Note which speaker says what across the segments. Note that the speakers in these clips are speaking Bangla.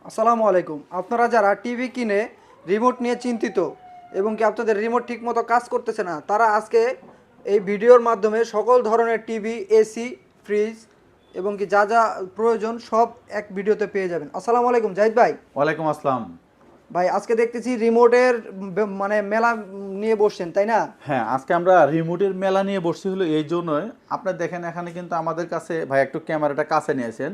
Speaker 1: আসসালামু আলাইকুম। আপনারা যারা টিভি কিনে রিমোট নিয়ে চিন্তিত এবং কি আপনাদের রিমোট ঠিকমতো কাজ করতেছে না, তারা আজকে এই ভিডিওর মাধ্যমে সকল ধরনের টিভি, এসি, ফ্রিজ এবং কি যা যা প্রয়োজন সব এক ভিডিওতে পেয়ে যাবেন। আসসালামু আলাইকুম জাহিদ ভাই।
Speaker 2: ওয়ালাইকুম আসসালাম।
Speaker 1: ভাই আজকে দেখতেছি রিমোটের মানে মেলা নিয়ে বসছেন, তাই না?
Speaker 2: হ্যাঁ, আজকে আমরা রিমোটের মেলা নিয়ে বসছি হলো এই জন্যই। আপনার দেখেন এখানে কিন্তু আমাদের কাছে ভাই একটু ক্যামেরাটা কাছে নিয়েছেন।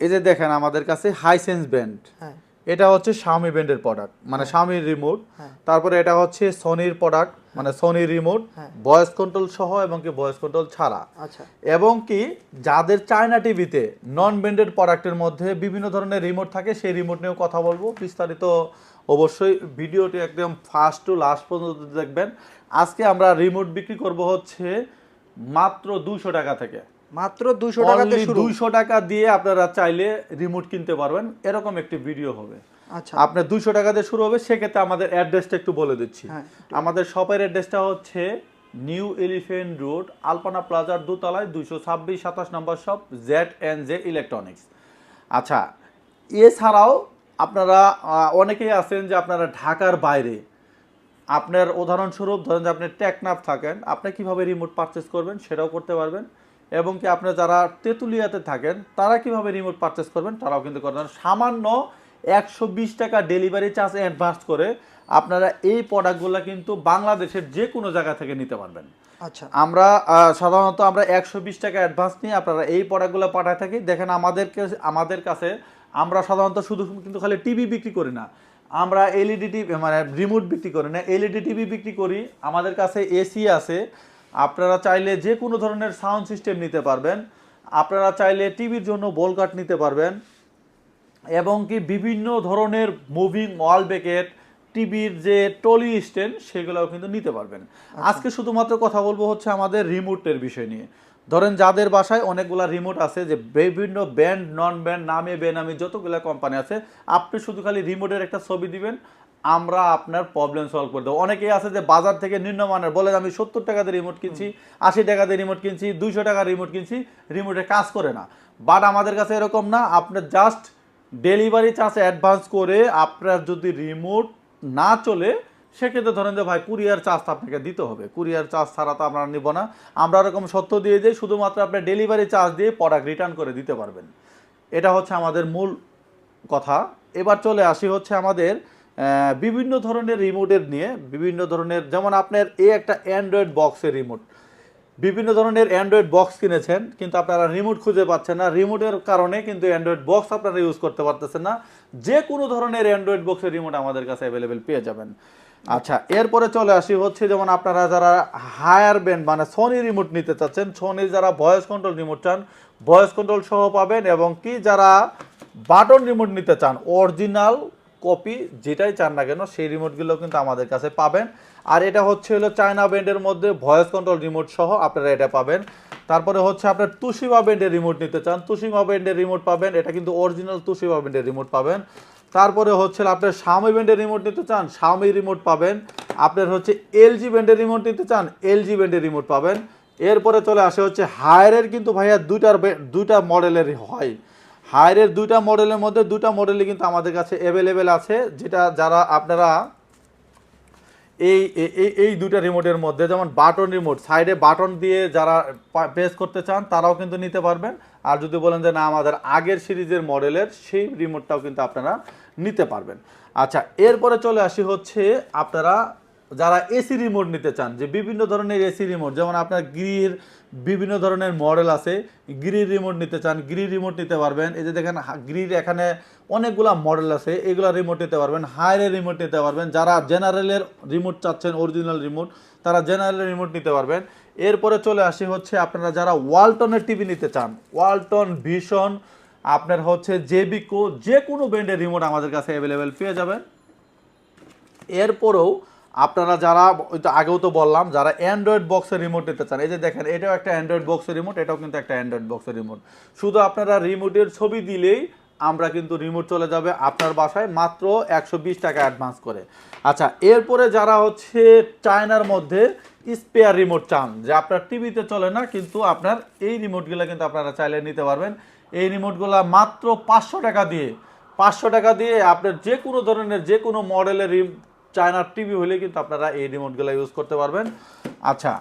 Speaker 2: এই যে দেখেন আমাদের কাছে হাইসেন্স ব্র্যান্ড,
Speaker 1: হ্যাঁ,
Speaker 2: এটা হচ্ছে শাওমি ব্র্যান্ডের প্রোডাক্ট, মানে
Speaker 1: হ্যাঁ,
Speaker 2: শাওমির রিমোট।
Speaker 1: হ্যাঁ,
Speaker 2: তারপরে এটা হচ্ছে সনির প্রোডাক্ট, মানে সনির রিমোট,
Speaker 1: হ্যাঁ।
Speaker 2: ভয়েস কন্ট্রোল সহ এবং কি ভয়েস কন্ট্রোল ছাড়া।
Speaker 1: আচ্ছা,
Speaker 2: এবং কি যাদের চায়না টিভিতে নন ব্র্যান্ডেড প্রোডাক্টের মধ্যে বিভিন্ন ধরনের রিমোট থাকে, সেই রিমোট নিয়েও কথা বলবো বিস্তারিত। অবশ্যই ভিডিওটি একদম ফার্স্ট টু লাস্ট পর্যন্ত দেখবেন। আজকে আমরা রিমোট বিক্রি করব হচ্ছে মাত্র 200 টাকা থেকে।
Speaker 1: মাত্র 200 টাকাতে
Speaker 2: অনলি
Speaker 1: শুরু।
Speaker 2: 200 টাকা দিয়ে আপনারা চাইলে রিমোট কিনতে পারবেন, এরকম একটি ভিডিও হবে।
Speaker 1: আচ্ছা,
Speaker 2: আপনার 200 টাকা দিয়ে শুরু হবে। সেক্ষেত্রে আমাদের অ্যাড্রেসটা একটু বলে দিচ্ছি।
Speaker 1: হ্যাঁ,
Speaker 2: আমাদের শপের অ্যাড্রেসটা হচ্ছে নিউ এলিফেন্ট রোড, আলপনা প্লাজার দোতলায়, 226-27 নম্বর শপ, ZNJ ইলেকট্রনিক্স। আচ্ছা, এছাড়াও আপনারা অনেকেই আছেন যে আপনারা ঢাকার বাইরে, আপনার উদাহরণস্বরূপ ধরেন যে আপনি টেকনাফ থাকেন, আপনি কিভাবে রিমোট পারচেস করবেন সেটাও করতে পারবেন। এবং কি আপনার যারা তেঁতুলিয়াতে থাকেন তারা কিভাবে রিমোট পারচেস করবেন তারাও কিন্তু করতে পারেন। সামান্য 120 টাকা ডেলিভারি চার্জ অ্যাডভান্স করে আপনারা এই প্রোডাক্টগুলো কিন্তু বাংলাদেশের যে কোনো জায়গা থেকে নিতে পারবেন।
Speaker 1: আচ্ছা,
Speaker 2: আমরা সাধারণত আমরা 120 টাকা অ্যাডভান্স নিয়ে আপনারা এই প্রোডাক্টগুলো পাঠায় থাকি। দেখেন আমাদের কাছে আমরা সাধারণত শুধু কিন্তু খালি টিভি বিক্রি করি না, আমরা এলইডি টিভি মানে রিমোট বিক্রি করি না, এলইডি টিভি বিক্রি করি। আমাদের কাছে এসি আছে, আপনারা চাইলে যে কোনো ধরনের সাউন্ড সিস্টেম নিতে পারবেন। আপনারা চাইলে টিভির জন্য বল কাট নিতে পারবেন। এবং কি বিভিন্ন ধরনের মুভিং ওয়াল ব্যাকেট, টিভির যে টলি স্ট্যান্ড সেগুলোও কিন্তু নিতে পারবেন।
Speaker 1: আচ্ছা,
Speaker 2: আজকে শুধুমাত্র কথা বলবো হচ্ছে আমাদের রিমোটের বিষয় নিয়ে। ধরেন যাদের বাসায় অনেকগুলা রিমোট আছে, যে বিভিন্ন ব্র্যান্ড নন ব্র্যান্ড নামে বেনামে যতগুলা কোম্পানি আছে, আপনি শুধু খালি রিমোটের একটা ছবি দিবেন, আমরা আপনার প্রবলেম সলভ করে দেবো। অনেকেই আছে যে বাজার থেকে নিম্নমানের বলে, আমি 70 টাকা দিয়ে রিমোট কিনছি, 80 টাকা দিয়ে রিমোট কিনছি, 200 টাকার রিমোট কিনছি, রিমোটে কাজ করে না। বাট আমাদের কাছে এরকম না। আপনার জাস্ট ডেলিভারি চার্জ অ্যাডভান্স করে আপনার যদি রিমোট না চলে, সেক্ষেত্রে ধরেন যে ভাই কুরিয়ার চার্জ আপনাকে দিতে হবে, কুরিয়ার চার্জ ছাড়া তো আমরা নিব না। আমরা এরকম সত্য দিয়ে দিই, শুধুমাত্র আপনি ডেলিভারি চার্জ দিয়ে প্রোডাক্ট রিটার্ন করে দিতে পারবেন। এটা হচ্ছে আমাদের মূল কথা। এবার চলে আসি হচ্ছে আমাদের বিভিন্ন ধরনের রিমোটের নিয়ে। বিভিন্ন ধরনের, যেমন আপনার এই একটা অ্যান্ড্রয়েড বক্সের রিমোট, বিভিন্ন ধরনের অ্যান্ড্রয়েড বক্স কিনেছেন কিন্তু আপনারা রিমোট খুঁজে পাচ্ছেন না, রিমোটের কারণে কিন্তু অ্যান্ড্রয়েড বক্স আপনারা ইউজ করতে পারতেছেন না। যে কোনো ধরনের অ্যান্ড্রয়েড বক্সের রিমোট আমাদের কাছে অ্যাভেলেবেল পেয়ে যাবেন। আচ্ছা, এরপরে চলে আসি হচ্ছে যেমন আপনারা যারা হায়ার ব্যান্ড মানে সোনি রিমোট নিতে চাচ্ছেন, সোনি যারা ভয়েস কন্ট্রোল রিমোট চান, ভয়েস কন্ট্রোল সহ পাবেন। এবং কি যারা বাটন রিমোট নিতে চান, অরিজিনাল কপি যেটাই চান না কেন সেই রিমোটগুলো কিন্তু আমাদের কাছে পাবেন। আর এটা হচ্ছে হলো চায়না ব্র্যান্ডের মধ্যে ভয়েস কন্ট্রোল রিমোট সহ আপনারা এটা পাবেন। তারপরে হচ্ছে আপনার তুশিবা ব্র্যান্ডের রিমোট নিতে চান, তুশিবা ব্র্যান্ডের রিমোট পাবেন, এটা কিন্তু অরিজিনাল তুশিবা ব্র্যান্ডের রিমোট পাবেন। তারপরে হচ্ছে আপনার শাওমি ব্র্যান্ডের রিমোট নিতে চান, শাওমি রিমোট পাবেন। আপনার হচ্ছে এলজি ব্র্যান্ডের রিমোট নিতে চান, এলজি ব্র্যান্ডের রিমোট পাবেন। এরপরে চলে আসে হচ্ছে হায়ারের, কিন্তু ভাইয়া দুইটা মডেলের হয়। হায়ারের দুইটা মডেলের মধ্যে দুটা মডেলই কিন্তু আমাদের কাছে অ্যাভেলেবেল আছে, যেটা যারা আপনারা এই এই এই দুইটা রিমোটের মধ্যে, যেমন বাটন রিমোট, সাইডে বাটন দিয়ে যারা প্রেস করতে চান তারাও কিন্তু নিতে পারবেন। আর যদি বলেন যে না আমাদের আগের সিরিজের মডেলের, সেই রিমোটটাও কিন্তু আপনারা নিতে পারবেন। আচ্ছা, এরপরে চলে আসি হচ্ছে আপনারা যারা এসি রিমোট নিতে চান, যে বিভিন্ন ধরনের এসি রিমোট, যেমন আপনার গিরির বিভিন্ন ধরনের মডেল আছে, গিরির রিমোট নিতে চান, গিরির রিমোট নিতে পারবেন। এই যে দেখেন গিরির এখানে অনেকগুলা মডেল আছে, এগুলা রিমোট নিতে পারবেন। হায়ারের রিমোট নিতে পারবেন। যারা জেনারেলের রিমোট চাচ্ছেন, অরিজিনাল রিমোট, তারা জেনারেলের রিমোট নিতে পারবেন। এরপরে চলে আসি হচ্ছে আপনারা যারা ওয়ালটনের টিভি নিতে চান, ওয়ালটন, ভিশন, আপনার হচ্ছে জেবিকো, যে কোনো ব্র্যান্ডের রিমোট আমাদের কাছে অ্যাভেলেবেল পেয়ে যাবেন। এরপরেও আপনারা যারা ওই তো আগেও তো বললাম, যারা অ্যান্ড্রয়েড বক্সের রিমোট নিতে চান, এই যে দেখেন এটাও একটা অ্যান্ড্রয়েড বক্সের রিমোট, এটাও কিন্তু একটা অ্যান্ড্রয়েড বক্সের রিমোট। শুধু আপনারা রিমোটের ছবি দিলেই আমরা কিন্তু রিমোট চলে যাবে আপনার বাসায়, মাত্র 120 টাকা অ্যাডভান্স করে। আচ্ছা, এরপরে যারা হচ্ছে চায়নার মধ্যে স্পেয়ার রিমোট চান, যে আপনার টিভিতে চলে না কিন্তু আপনার এই রিমোটগুলো কিন্তু আপনারা চাইলে নিতে পারবেন। এই রিমোটগুলো মাত্র 500 টাকা দিয়ে 500 টাকা দিয়ে আপনার যে কোনো ধরনের যে কোনো মডেলের চায়নার টিভি হলে কিন্তু আপনারা এই রিমোটগুলো ইউজ করতে পারবেন। আচ্ছা,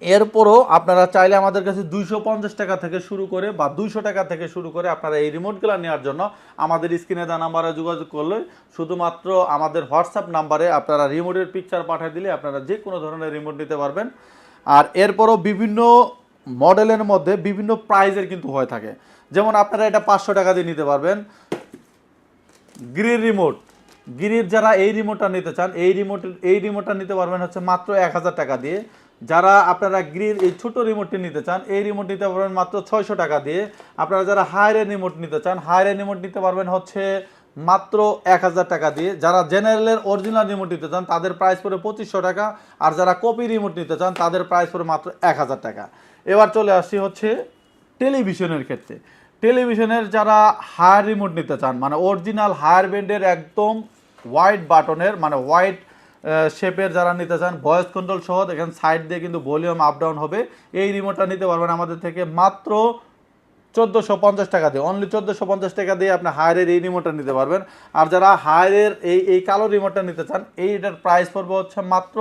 Speaker 2: এরপরও আপনারা চাইলে আমাদের কাছে 250 টাকা থেকে শুরু করে বা 200 টাকা থেকে শুরু করে আপনারা এই রিমোটগুলো নেওয়ার জন্য আমাদের স্ক্রিনে দেওয়া নাম্বারে যোগাযোগ করলে শুধুমাত্র আমাদের হোয়াটসঅ্যাপ নাম্বারে আপনারা রিমোটের পিকচার পাঠিয়ে দিলে আপনারা যে কোনো ধরনের রিমোট নিতে পারবেন। আর এরপরও বিভিন্ন মডেলের মধ্যে বিভিন্ন প্রাইজের কিন্তু হয়ে থাকে, যেমন আপনারা এটা 500 টাকা দিয়ে নিতে পারবেন। গ্রিল রিমোট, গ্রিল যারা এই রিমোটটা নিতে চান এই রিমোটটা নিতে পারবেন হচ্ছে মাত্র 1000 টাকা দিয়ে। যারা আপনারা গ্রিল এই ছোট রিমোটটি নিতে চান এই রিমোট নিতে পারবেন মাত্র 600 টাকা দিয়ে। আপনারা যারা হায়ার রিমোট নিতে চান হায়ার রিমোট নিতে পারবেন হচ্ছে মাত্র 1000 টাকা দিয়ে। যারা জেনারেলের অরিজিনাল রিমোট নিতে চান তাদের প্রাইস পড়ে 2500 টাকা, আর যারা কপি রিমোট নিতে চান তাদের প্রাইস পড়ে মাত্র 1000 টাকা। এবার চলে আসছি হচ্ছে টেলিভিশনের ক্ষেত্রে। টেলিভিশনের যারা হায়ার রিমোট নিতে চান মানে অরিজিনাল হায়ার ব্যান্ডের একদম হোয়াইট বাটনের মানে হোয়াইট শেপের যারা নিতে চান ভয়েস কন্ট্রোল সহ দেখেন সাইড দিয়ে কিন্তু ভলিউম আপ ডাউন হবে, এই রিমোটটা নিতে পারবেন আমাদের থেকে মাত্র 1450 টাকা দিয়ে। অনলি 1450 টাকা দিয়ে আপনি হায়ারের এই রিমোটটা নিতে পারবেন। আর যারা হায়ারের এই কালো রিমোটটা নিতে চান এইটার প্রাইস পড়বে হচ্ছে মাত্র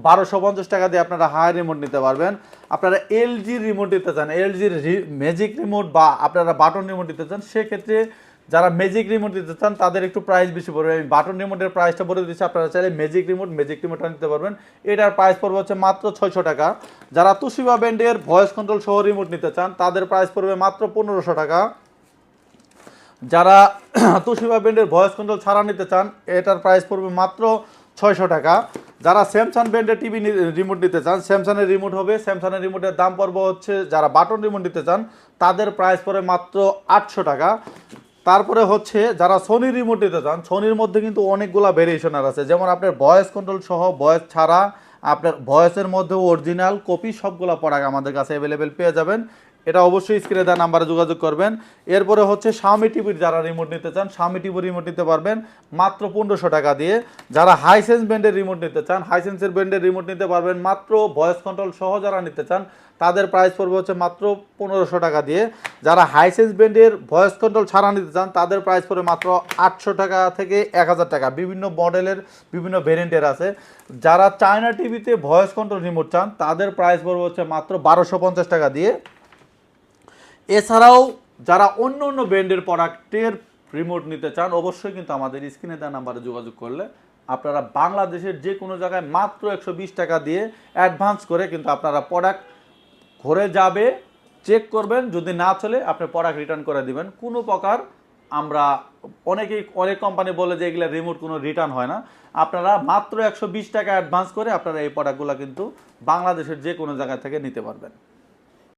Speaker 2: 1250 টাকা দিয়ে আপনারা হায়ার রিমোট নিতে পারবেন। আপনারা এলজির রিমোট নিতে চান, এলজির ম্যাজিক রিমোট বা আপনারা বাটন রিমোট নিতে চান, সেক্ষেত্রে যারা ম্যাজিক রিমোট নিতে চান তাদের একটু প্রাইস বেশি পড়বে। আমি বাটন রিমোটের প্রাইসটা বলে দিচ্ছি, আপনারা চাইলে ম্যাজিক রিমোটটা নিতে পারবেন। এটার প্রাইস পড়বে হচ্ছে মাত্র 600 টাকা। যারা তুশিবা ব্র্যান্ডের ভয়েস কন্ট্রোল সহ রিমোট নিতে চান তাদের প্রাইস পড়বে মাত্র 1500 টাকা। যারা তুশিবা ব্র্যান্ডের ভয়েস কন্ট্রোল ছাড়া নিতে চান এটার প্রাইস পড়বে মাত্র 600 টাকা। যারা স্যামসাং ব্র্যান্ডের টিভি রিমোট নিতে চান স্যামসাংয়ের রিমোট হবে, স্যামসাংয়ের রিমোটের দাম পড়বে হচ্ছে যারা বাটন রিমোট নিতে চান তাদের প্রাইস পড়বে মাত্র 800 টাকা। তারপরে হচ্ছে যারা সোনি রিমোট নিতে চান সোনির মধ্যে কিন্তু অনেকগুলা ভেরিয়েশনার আছে, যেমন আপনার ভয়েস কন্ট্রোল সহ ভয়েস ছাড়া আপনার ভয়েসের মধ্যে অরিজিনাল কপি সবগুলো প্রোডাক্ট আমাদের কাছে অ্যাভেলেবেল পেয়ে যাবেন। এটা অবশ্যই স্ক্রিনে দেওয়া নাম্বারে যোগাযোগ করবেন। এরপরে হচ্ছে শাওমি টিভির যারা রিমোট নিতে চান শাওমি টিভি রিমোট নিতে পারবেন মাত্র 1500 টাকা দিয়ে। যারা হাইসেন্স ব্র্যান্ডের রিমোট নিতে চান হাইসেন্সের ব্র্যান্ডের রিমোট নিতে পারবেন মাত্র ভয়েস কন্ট্রোল সহ যারা নিতে চান তাদের প্রাইস পড়বে হচ্ছে মাত্র 1500 টাকা দিয়ে। যারা হাইসেন্স ব্র্যান্ডের ভয়েস কন্ট্রোল ছাড়া নিতে চান তাদের প্রাইস পড়বে মাত্র 800 টাকা থেকে 1000 টাকা, বিভিন্ন মডেলের বিভিন্ন ভেরিয়েন্টের আছে। যারা চায়না টিভিতে ভয়েস কন্ট্রোল রিমোট চান তাদের প্রাইস পড়বে হচ্ছে মাত্র 1250 টাকা দিয়ে। এছাড়াও যারা অন্য অন্য ব্র্যান্ডের প্রোডাক্টের রিমোট নিতে চান অবশ্যই কিন্তু আমাদের স্ক্রিনে দেওয়া নাম্বারে যোগাযোগ করলে আপনারা বাংলাদেশের যে কোনো জায়গায় মাত্র 120 টাকা দিয়ে অ্যাডভান্স করে কিন্তু আপনারা প্রোডাক্ট ঘরে যাবে চেক করবেন, যদি না চলে আপনি প্রোডাক্ট রিটার্ন করে দিবেন। কোনো প্রকার আমরা অনেক কোম্পানি বলে যে এগুলো রিমোট কোনো রিটার্ন হয় না, আপনারা মাত্র 120 টাকা অ্যাডভান্স করে আপনারা এই প্রোডাক্টগুলো কিন্তু বাংলাদেশের যে কোনো জায়গা থেকে নিতে পারবেন।